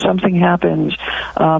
something happens,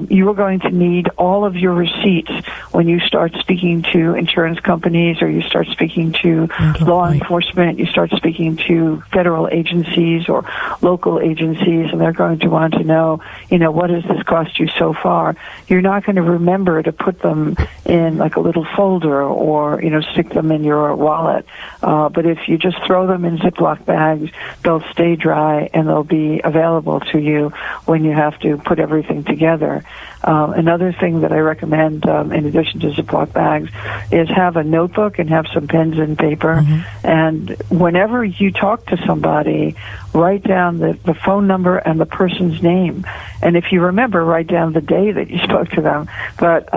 you are going to need all of your receipts when you start speaking to insurance companies, or you start speaking to law enforcement, you start speaking to federal agencies or local agencies, and they're going to want to know, what has this cost you so far? You're not going to remember to put them in like a little folder or, stick them in your wallet. But if you just throw them in Ziploc bags, they'll stay dry and they'll be available to you when you have to put everything together. Another thing that I recommend, in addition to Ziploc bags, is have a notebook and have some pens and paper. And whenever you talk to somebody, write down the phone number and the person's name. And if you remember, write down the day that you spoke to them. But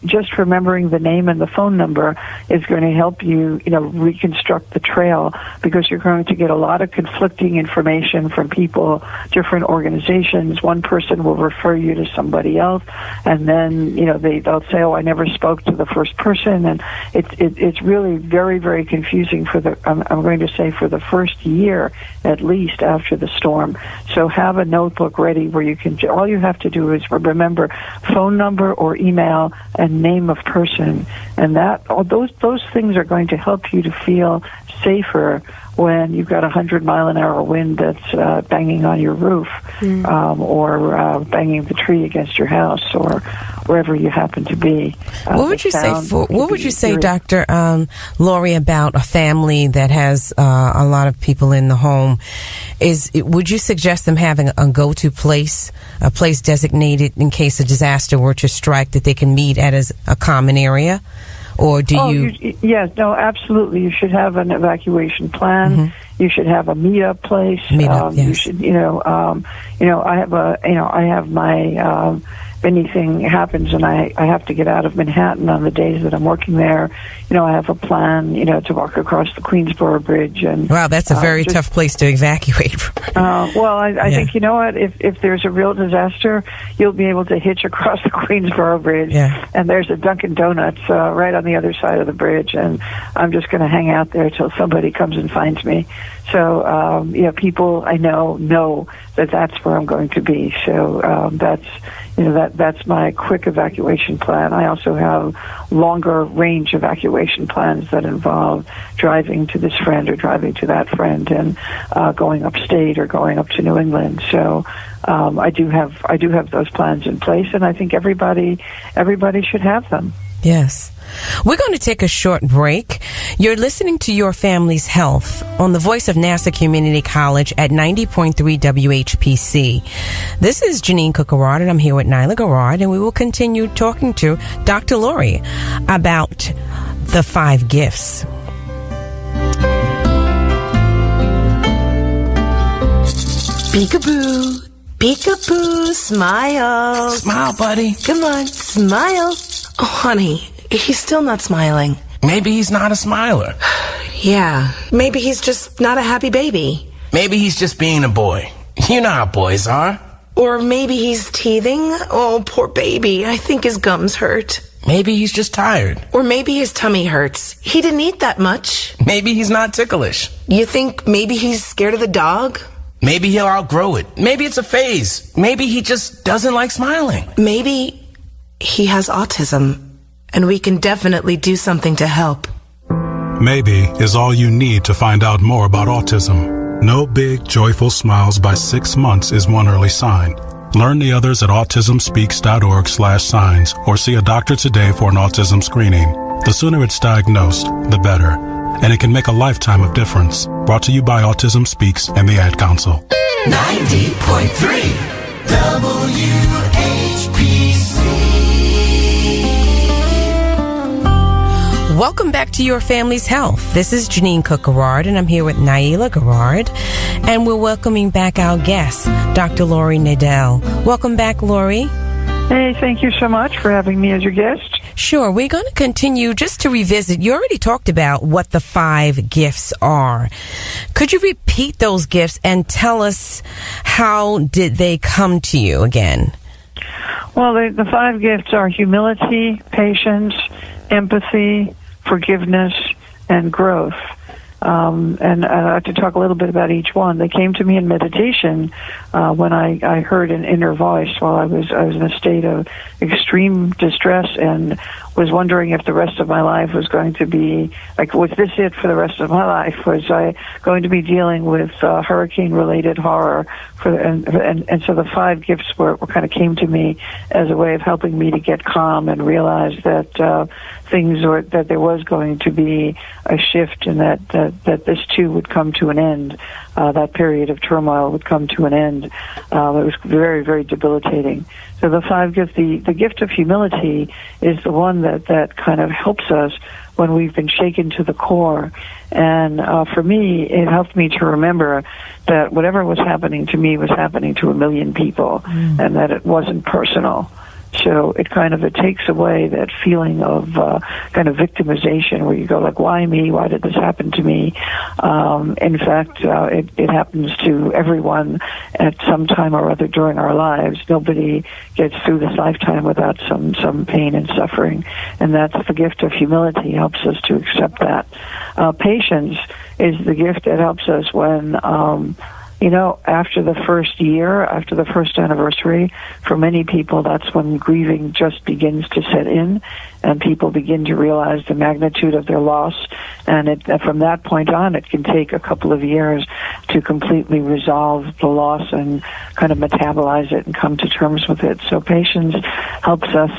just remembering the name and the phone number is going to help you, reconstruct the trail, because you're going to get a lot of conflicting information from people, different organizations. One person will refer you to somebody else, and then they'll say, "Oh, I never spoke to the first person," and it's really very, very confusing for the I'm going to say for the first year at least after the storm. So have a notebook ready where you can. All you have to do is remember phone number or email and name of person, and those things are going to help you to feel safer when you've got 100-mile-an-hour wind that's banging on your roof, or banging the tree against your house, or wherever you happen to be. What would you say, Dr. Laurie, about a family that has a lot of people in the home? Would you suggest them having a go-to place, a place designated in case a disaster were to strike, that they can meet at as a common area? Or do you? Yes, no, absolutely. You should have an evacuation plan. You should have a meetup place. Yes. You should, I have my. If anything happens and I have to get out of Manhattan on the days that I'm working there, I have a plan, to walk across the Queensboro Bridge. And wow, that's a very tough place to evacuate from. I think, if there's a real disaster, you'll be able to hitch across the Queensboro Bridge, and there's a Dunkin' Donuts right on the other side of the bridge, and I'm just going to hang out there till somebody comes and finds me. So, people I know that that's where I'm going to be. So that's my quick evacuation plan. I also have longer range evacuation plans that involve driving to this friend or driving to that friend, and going upstate or going up to New England. So I do have those plans in place, and I think everybody should have them. Yes. We're going to take a short break. You're listening to Your Family's Health on the Voice of Nassau Community College at 90.3 WHPC. This is Jeanine Cook-Gerard, and I'm here with Nyla Gerard, and we will continue talking to Dr. Laurie about the 5 gifts. Peekaboo, peekaboo, smile. Smile, buddy. Come on, smile. Oh, honey, he's still not smiling. Maybe he's not a smiler. Yeah, maybe he's just not a happy baby. Maybe he's just being a boy. You know how boys are. Or maybe he's teething. Oh, poor baby. I think his gums hurt. Maybe he's just tired. Or maybe his tummy hurts. He didn't eat that much. Maybe he's not ticklish. You think maybe he's scared of the dog? Maybe he'll outgrow it. Maybe it's a phase. Maybe he just doesn't like smiling. Maybe he has autism, and we can definitely do something to help. Maybe is all you need to find out more about autism. No big, joyful smiles by 6 months is one early sign. Learn the others at autismspeaks.org/signs, or see a doctor today for an autism screening. The sooner it's diagnosed, the better. And it can make a lifetime of difference. Brought to you by Autism Speaks and the Ad Council. 90.3 WHPC. Welcome back to Your Family's Health. This is Jeanine Cook-Gerard, and I'm here with Nyla Gerard, and we're welcoming back our guest, Dr. Laurie Nadel. Welcome back, Laurie. Hey, thank you so much for having me as your guest. Sure. We're going to continue just to revisit. You already talked about what the 5 gifts are. Could you repeat those gifts and tell us how did they come to you again? Well, the 5 gifts are humility, patience, empathy, forgiveness, and growth. And I'd like to talk a little bit about each one. They came to me in meditation when I heard an inner voice while I was in a state of extreme distress and was wondering if the rest of my life was going to be, like, was this it for the rest of my life? Was I going to be dealing with hurricane-related horror? And so the 5 gifts were kind of came to me as a way of helping me to get calm and realize that that there was going to be a shift and that this too would come to an end. That period of turmoil would come to an end. It was very, very debilitating. So the 5 gifts, the gift of humility is the one that kind of helps us when we've been shaken to the core. And for me, it helped me to remember that whatever was happening to me was happening to a million people, and that it wasn't personal. So it takes away that feeling of kind of victimization where you go like, why me? Why did this happen to me? In fact, it happens to everyone at some time or other during our lives. Nobody gets through this lifetime without some pain and suffering. And that's the gift of humility, helps us to accept that. Patience is the gift that helps us when after the first year, after the first anniversary, for many people, that's when grieving just begins to set in, and people begin to realize the magnitude of their loss. And from that point on, it can take a couple of years to completely resolve the loss and kind of metabolize it and come to terms with it. So patience helps us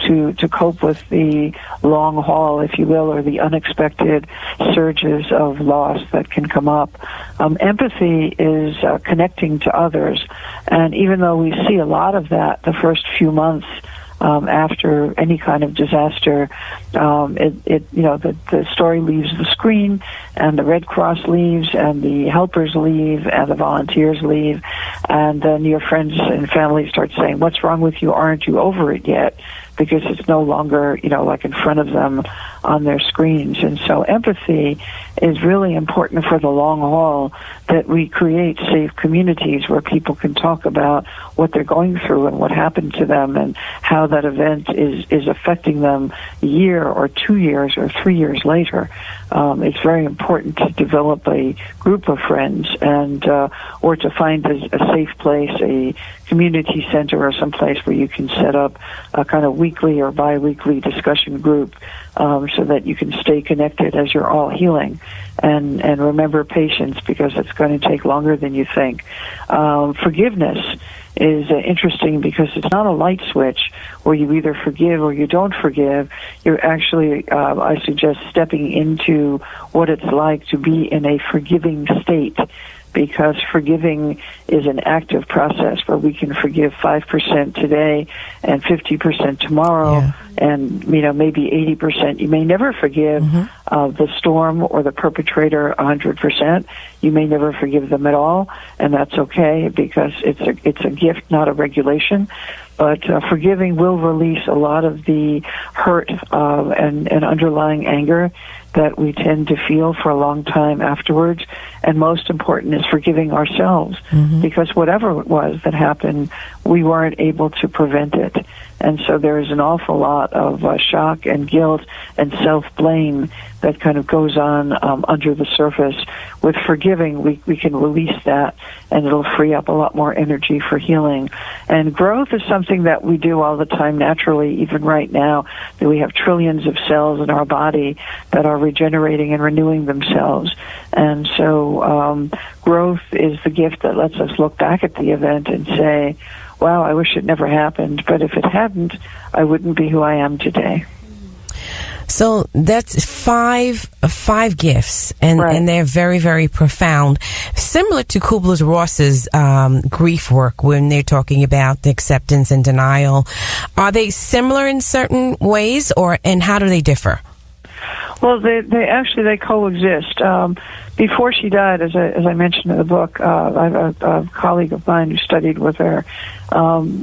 to cope with the long haul, if you will, or the unexpected surges of loss that can come up. Empathy is connecting to others, and even though we see a lot of that the first few months after any kind of disaster, the story leaves the screen, and the Red Cross leaves, and the helpers leave, and the volunteers leave, and then your friends and family start saying, "What's wrong with you? Aren't you over it yet?" Because it's no longer, like in front of them on their screens. And so empathy is really important for the long haul, that we create safe communities where people can talk about what they're going through and what happened to them and how that event is affecting them a year or 2 years or 3 years later. It's very important to develop a group of friends and or to find a safe place, a community center or some place where you can set up a kind of weekly or bi-weekly discussion group so that you can stay connected as you're all healing. And remember patience, because it's going to take longer than you think. Forgiveness is interesting because it's not a light switch where you either forgive or you don't forgive. You're actually, I suggest, stepping into what it's like to be in a forgiving state, because forgiving is an active process where we can forgive 5% today and 50% tomorrow, and maybe 80%. You may never forgive the storm or the perpetrator 100%. You may never forgive them at all, and that's okay, because it's a gift, not a regulation. But forgiving will release a lot of the hurt and underlying anger that we tend to feel for a long time afterwards. And most important is forgiving ourselves, because whatever it was that happened, we weren't able to prevent it. And so there is an awful lot of shock and guilt and self-blame that kind of goes on under the surface. With forgiving, we can release that, and it'll free up a lot more energy for healing. And growth is something that we do all the time naturally, even right now, that we have trillions of cells in our body that are regenerating and renewing themselves. And so growth is the gift that lets us look back at the event and say, wow, I wish it never happened, but if it hadn't, I wouldn't be who I am today. So that's five gifts, and they're very, very profound. Similar to Kubler-Ross's grief work, when they're talking about the acceptance and denial. Are they similar in certain ways, and how do they differ? Well, they coexist. Before she died, as I mentioned in the book, I have a colleague of mine who studied with her.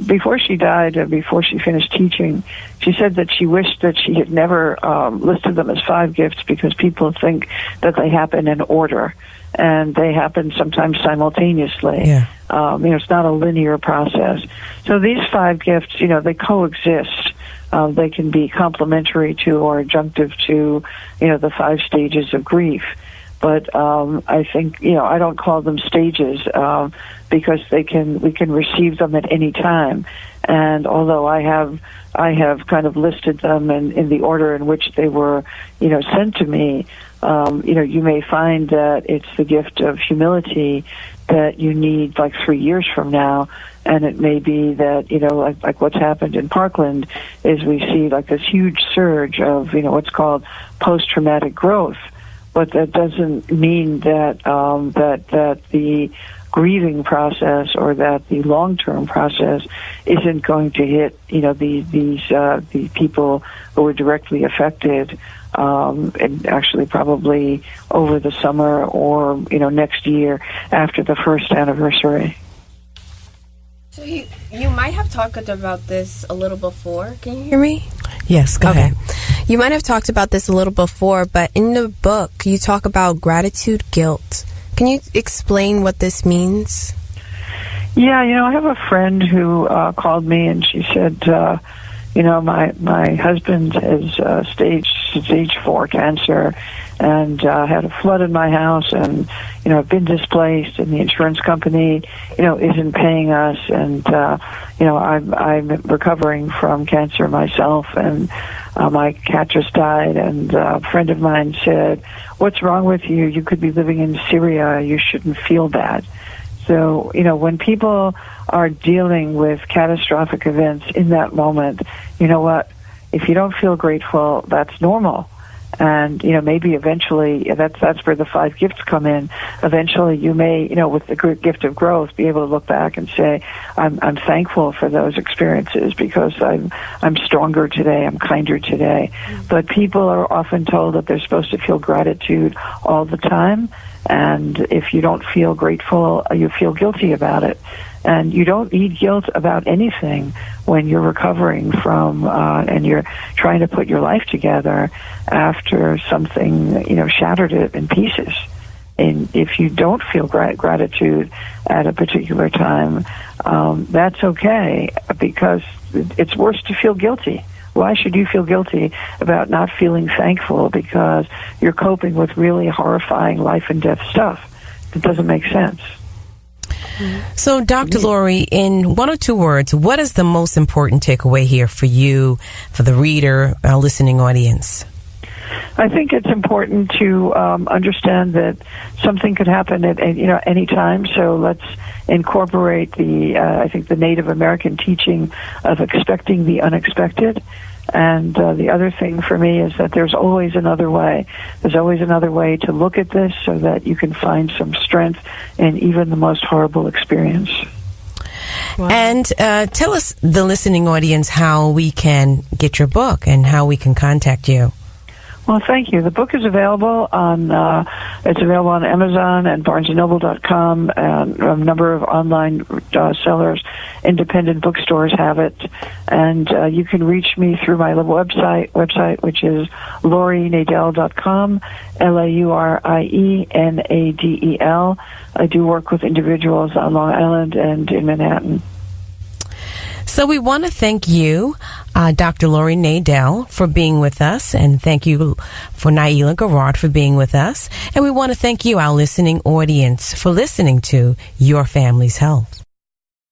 Before she died, before she finished teaching, she said that she wished that she had never listed them as 5 gifts, because people think that they happen in order, and they happen sometimes simultaneously. Yeah. It's not a linear process. So these 5 gifts, they coexist. They can be complementary to or adjunctive to, the 5 stages of grief. But I think, I don't call them stages because we can receive them at any time. And although I have kind of listed them in the order in which they were, sent to me, you may find that it's the gift of humility that you need like 3 years from now. And it may be that, like what's happened in Parkland is we see like this huge surge of, what's called post-traumatic growth. But that doesn't mean that that the grieving process or that the long-term process isn't going to hit, these people who were directly affected, and actually probably over the summer or, next year after the first anniversary. So you might have talked about this a little before. Can you hear me? Yes, go ahead. You might have talked about this a little before, but in the book, you talk about gratitude guilt. Can you explain what this means? Yeah, I have a friend who called me and she said, my husband has stage 4 cancer and had a flood in my house and, I've been displaced and the insurance company, isn't paying us and, I'm recovering from cancer myself and my cat just died and a friend of mine said, what's wrong with you? You could be living in Syria. You shouldn't feel bad. So, when people are dealing with catastrophic events in that moment, you know what? If you don't feel grateful, that's normal. And, maybe eventually, that's where the 5 gifts come in. Eventually, you may, with the gift of growth, be able to look back and say, I'm thankful for those experiences because I'm stronger today, I'm kinder today. But people are often told that they're supposed to feel gratitude all the time. And if you don't feel grateful, you feel guilty about it. And you don't need guilt about anything when you're recovering from and you're trying to put your life together after something, shattered it in pieces. And if you don't feel gratitude at a particular time, that's okay because it's worse to feel guilty. Why should you feel guilty about not feeling thankful because you're coping with really horrifying life and death stuff? It doesn't make sense. So, Dr. Laurie, in 1 or 2 words, what is the most important takeaway here for you, for the reader, our listening audience? I think it's important to understand that something could happen at any time. So let's incorporate I think the Native American teaching of expecting the unexpected. And the other thing for me is that there's always another way. There's always another way to look at this so that you can find some strength in even the most horrible experience. Wow. And tell us, the listening audience, how we can get your book and how we can contact you. Well, thank you. The book is available on Amazon and BarnesandNoble.com, and a number of online sellers. Independent bookstores have it, and you can reach me through my website, which is LaurieNadel.com, LaurieNadel. I do work with individuals on Long Island and in Manhattan. So we want to thank you, Dr. Laurie Nadel, for being with us, and thank you for Jeanine Cook-Gerard for being with us. And we want to thank you, our listening audience, for listening to Your Family's Health.